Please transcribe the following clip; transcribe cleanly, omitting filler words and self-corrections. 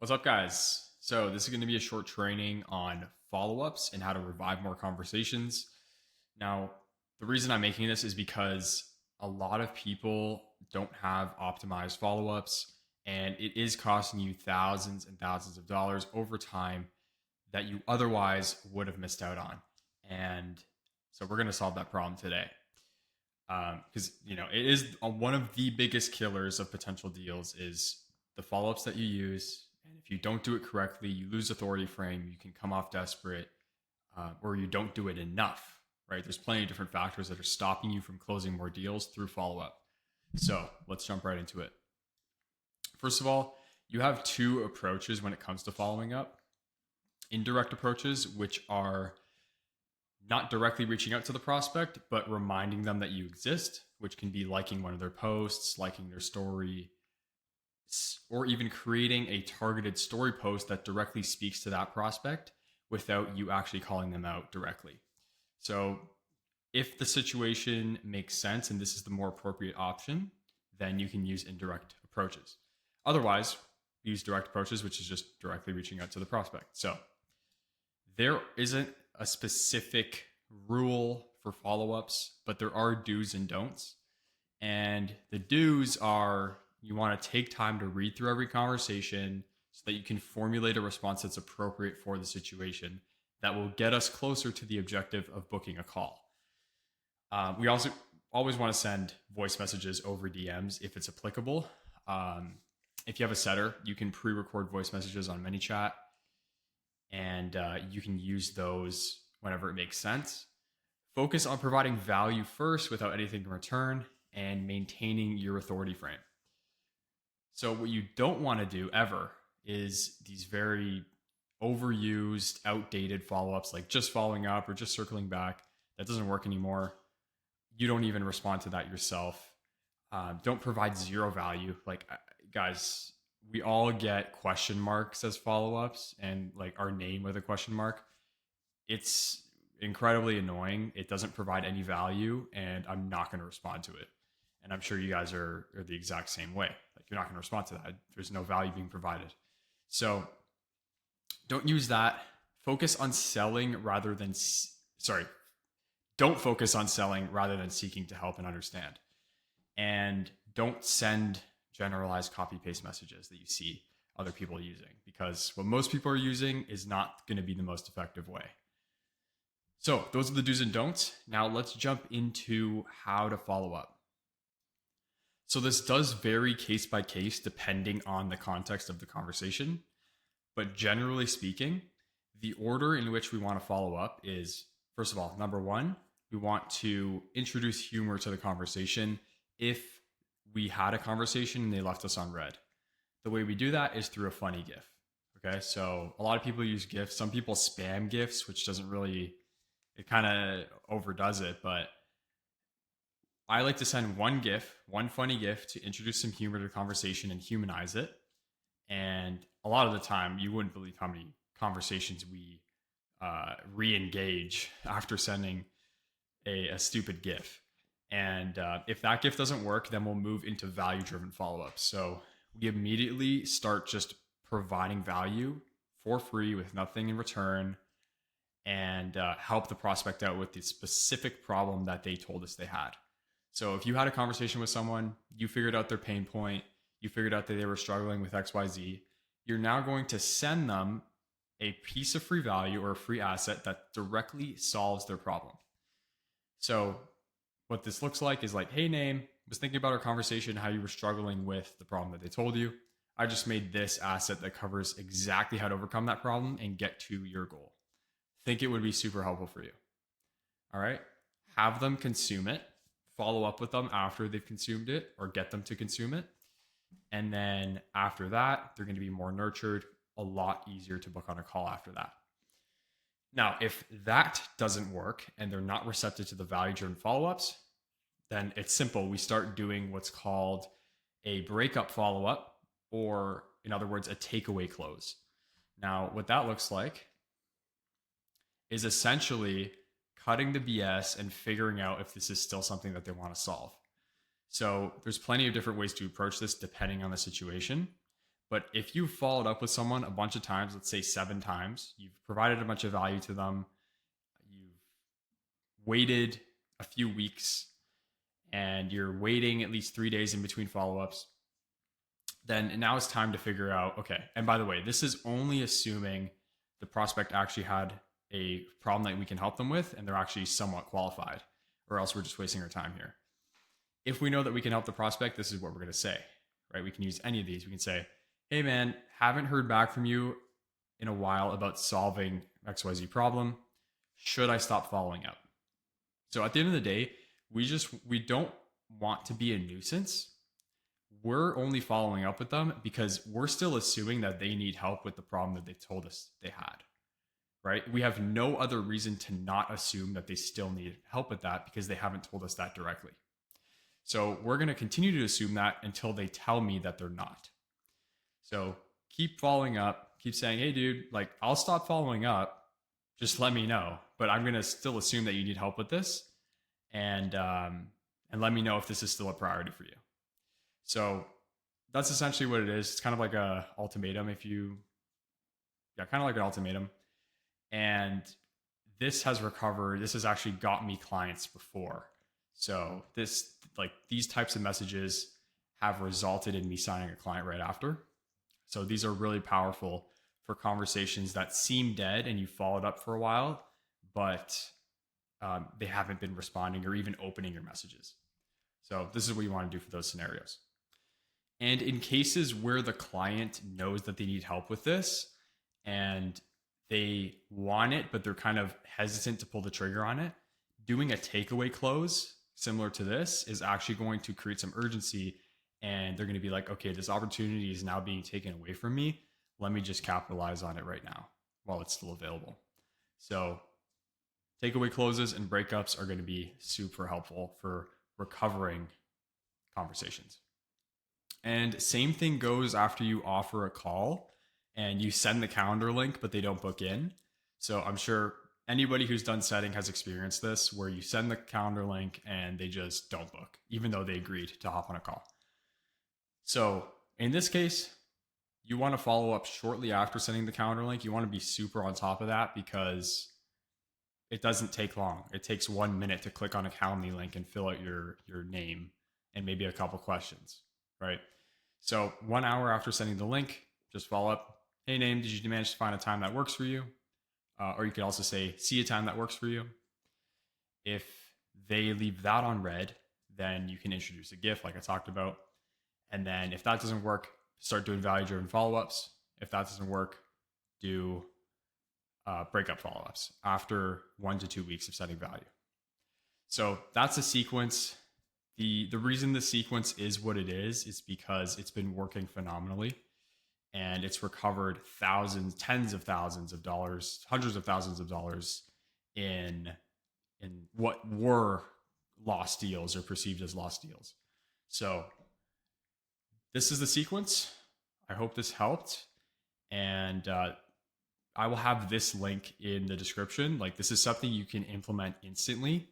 What's up, guys? So, this is going to be a short training on follow ups and how to revive more conversations. Now, the reason I'm making this is because a lot of people don't have optimized follow ups, and it is costing you thousands and thousands of dollars over time that you otherwise would have missed out on. And so, we're going to solve that problem today. Because it is one of the biggest killers of potential deals is the follow-ups that you use, and if you don't do it correctly, you lose authority frame. You can come off desperate, or you don't do it enough. Right? There's plenty of different factors that are stopping you from closing more deals through follow-up. So let's jump right into it. First of all, you have two approaches when it comes to following up: indirect approaches, which are not directly reaching out to the prospect, but reminding them that you exist, which can be liking one of their posts, liking their story, or even creating a targeted story post that directly speaks to that prospect without you actually calling them out directly. So, if the situation makes sense and this is the more appropriate option, then you can use indirect approaches. Otherwise, use direct approaches, which is just directly reaching out to the prospect. So, there isn't a specific rule for follow ups, but there are do's and don'ts. And the do's are you want to take time to read through every conversation so that you can formulate a response that's appropriate for the situation that will get us closer to the objective of booking a call. We also always want to send voice messages over DMs if it's applicable. If you have a setter, you can pre record voice messages on ManyChat, and you can use those whenever it makes sense. Focus on providing value first without anything in return and maintaining your authority frame. So, what you don't want to do ever is these very overused, outdated follow ups like just following up or just circling back. That doesn't work anymore. You don't even respond to that yourself. Don't provide zero value. Like, guys, we all get question marks as follow ups and like our name with a question mark. It's incredibly annoying. It doesn't provide any value, and I'm not going to respond to it. And I'm sure you guys are the exact same way. Like, you're not going to respond to that. There's no value being provided. So don't use that. Focus on selling rather than, sorry, don't focus on selling rather than seeking to help and understand. And don't send generalized copy paste messages that you see other people using, because what most people are using is not going to be the most effective way. So those are the do's and don'ts. Now let's jump into how to follow up. So this does vary case by case depending on the context of the conversation. But generally speaking, the order in which we want to follow up is, first of all, number one, we want to introduce humor to the conversation if we had a conversation and they left us on red. The way we do that is through a funny GIF. Okay, so a lot of people use GIFs. Some people spam GIFs, which doesn't really, it kind of overdoes it, but I like to send one GIF, one funny GIF to introduce some humor to the conversation and humanize it. And a lot of the time, you wouldn't believe how many conversations we re-engage after sending a stupid GIF. And if that GIF doesn't work, then we'll move into value-driven follow-ups. So we immediately start just providing value for free with nothing in return, and help the prospect out with the specific problem that they told us they had. So if you had a conversation with someone, you figured out their pain point, you figured out that they were struggling with XYZ, you're now going to send them a piece of free value or a free asset that directly solves their problem. So what this looks like is like, hey, name, was thinking about our conversation, how you were struggling with the problem that they told you. I just made this asset that covers exactly how to overcome that problem and get to your goal. Think it would be super helpful for you. All right. Have them consume it. Follow up with them after they've consumed it, or get them to consume it. And then after that, they're going to be more nurtured, a lot easier to book on a call after that. Now, if that doesn't work and they're not receptive to the value-driven follow-ups, then it's simple. We start doing what's called a breakup follow-up, or in other words, a takeaway close. Now, what that looks like is essentially cutting the BS and figuring out if this is still something that they want to solve. So there's plenty of different ways to approach this depending on the situation. But if you followed up with someone a bunch of times, let's say 7 times, you've provided a bunch of value to them, you've waited a few weeks, and you're waiting at least 3 days in between follow ups, then now it's time to figure out, okay, and by the way, this is only assuming the prospect actually had a problem that we can help them with and they're actually somewhat qualified, or else we're just wasting our time here. If we know that we can help the prospect, this is what we're going to say, right? We can use any of these. We can say, hey man, haven't heard back from you in a while about solving XYZ problem. Should I stop following up? So at the end of the day, we don't want to be a nuisance. We're only following up with them because we're still assuming that they need help with the problem that they told us they had, right? We have no other reason to not assume that they still need help with that because they haven't told us that directly. So we're going to continue to assume that until they tell me that they're not. So keep following up, keep saying, hey dude, like I'll stop following up. Just let me know, but I'm going to still assume that you need help with this. And let me know if this is still a priority for you. So that's essentially what it is. It's kind of like a ultimatum kind of like an ultimatum. And this has actually got me clients before. So these types of messages have resulted in me signing a client right after. So these are really powerful for conversations that seem dead and you followed up for a while, but they haven't been responding or even opening your messages. So this is what you want to do for those scenarios. And in cases where the client knows that they need help with this and they want it, but they're kind of hesitant to pull the trigger on it, doing a takeaway close similar to this is actually going to create some urgency. And they're going to be like, okay, this opportunity is now being taken away from me. Let me just capitalize on it right now while it's still available. So takeaway closes and breakups are going to be super helpful for recovering conversations. And same thing goes after you offer a call and you send the calendar link, but they don't book in. So I'm sure anybody who's done setting has experienced this, where you send the calendar link and they just don't book, even though they agreed to hop on a call. So in this case, you want to follow up shortly after sending the calendar link. You want to be super on top of that because it doesn't take long. It takes 1 minute to click on a Calendly link and fill out your name and maybe a couple questions, right? So 1 hour after sending the link, just follow up. Hey, name, did you manage to find a time that works for you? Or you could also say, see a time that works for you. If they leave that on red, then you can introduce a GIF like I talked about. And then if that doesn't work, start doing value-driven follow-ups. If that doesn't work, do breakup follow-ups after 1 to 2 weeks of setting value. So that's a sequence. The reason the sequence is what it is because it's been working phenomenally and it's recovered thousands, tens of thousands of dollars, hundreds of thousands of dollars in what were lost deals or perceived as lost deals. So this is the sequence. I hope this helped. And I will have this link in the description. Like, this is something you can implement instantly.